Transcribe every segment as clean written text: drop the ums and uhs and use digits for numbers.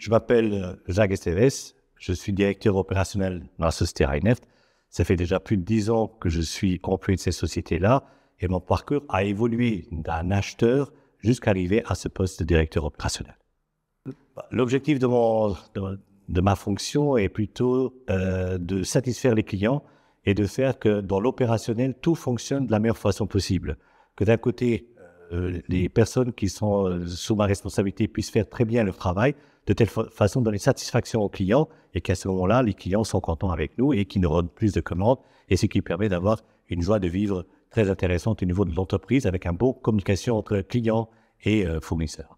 Je m'appelle Jacques Esteves, je suis directeur opérationnel dans la société Raineft. Ça fait déjà plus de 10 ans que je suis employé de cette société-là et mon parcours a évolué d'un acheteur jusqu'à arriver à ce poste de directeur opérationnel. L'objectif de ma fonction est plutôt de satisfaire les clients et de faire que dans l'opérationnel, tout fonctionne de la meilleure façon possible. Que d'un côté, les personnes qui sont sous ma responsabilité puissent faire très bien leur travail, de telle façon de donner satisfaction aux clients et qu'à ce moment-là, les clients sont contents avec nous et qu'ils nous rendent plus de commandes et ce qui permet d'avoir une joie de vivre très intéressante au niveau de l'entreprise avec une bonne communication entre clients et fournisseurs.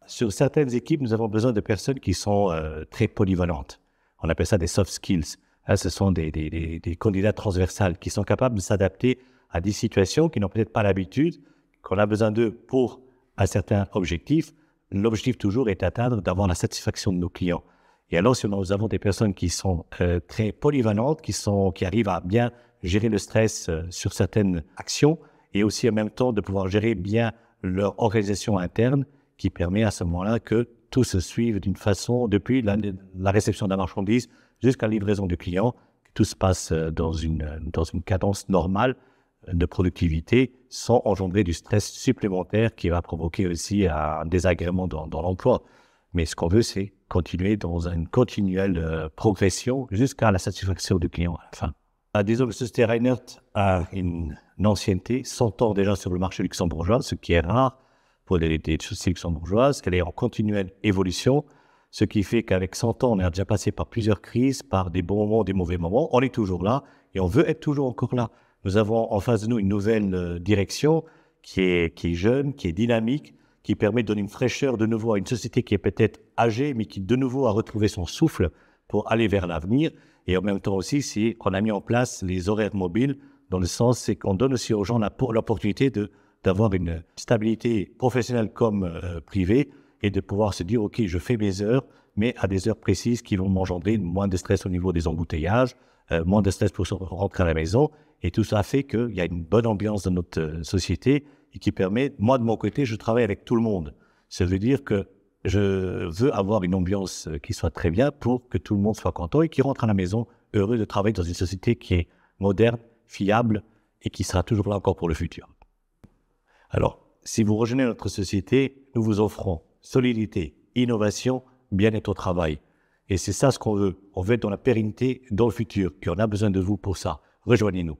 Sur certaines équipes, nous avons besoin de personnes qui sont très polyvalentes. On appelle ça des soft skills. Ce sont des candidats transversales qui sont capables de s'adapter à des situations qui n'ont peut-être pas l'habitude, qu'on a besoin d'eux pour un certain objectif. L'objectif toujours est d'atteindre, d'avoir la satisfaction de nos clients. Et alors, si nous avons des personnes qui sont très polyvalentes, qui arrivent à bien gérer le stress sur certaines actions et aussi en même temps de pouvoir gérer bien leur organisation interne, qui permet à ce moment-là que tout se suive d'une façon, depuis la réception de la marchandise jusqu'à la livraison du client, que tout se passe dans une cadence normale de productivité sans engendrer du stress supplémentaire qui va provoquer aussi un désagrément dans l'emploi. Mais ce qu'on veut, c'est continuer dans une continuelle progression jusqu'à la satisfaction du client à la fin. Disons que la société Raineft a une ancienneté, 100 ans déjà sur le marché luxembourgeois, ce qui est rare pour des sociétés luxembourgeoises, qu'elle est en continuelle évolution, ce qui fait qu'avec 100 ans, on a déjà passé par plusieurs crises, par des bons moments, des mauvais moments. On est toujours là et on veut être toujours encore là. Nous avons en face de nous une nouvelle direction qui est jeune, qui est dynamique, qui permet de donner une fraîcheur de nouveau à une société qui est peut-être âgée, mais qui de nouveau a retrouvé son souffle pour aller vers l'avenir. Et en même temps aussi, c'est qu'on a mis en place les horaires mobiles, dans le sens c'est qu'on donne aussi aux gens l'opportunité d'avoir une stabilité professionnelle comme privée et de pouvoir se dire, OK, je fais mes heures, mais à des heures précises qui vont m'engendrer moins de stress au niveau des embouteillages, moins de stress pour rentrer à la maison. Et tout ça fait qu'il y a une bonne ambiance dans notre société et qui permet, moi de mon côté, je travaille avec tout le monde. Ça veut dire que je veux avoir une ambiance qui soit très bien pour que tout le monde soit content et qui rentre à la maison heureux de travailler dans une société qui est moderne, fiable et qui sera toujours là encore pour le futur. Alors, si vous rejoignez notre société, nous vous offrons solidité, innovation, bien-être au travail. Et c'est ça ce qu'on veut. On veut être dans la pérennité, dans le futur. Et on a besoin de vous pour ça. Rejoignez-nous.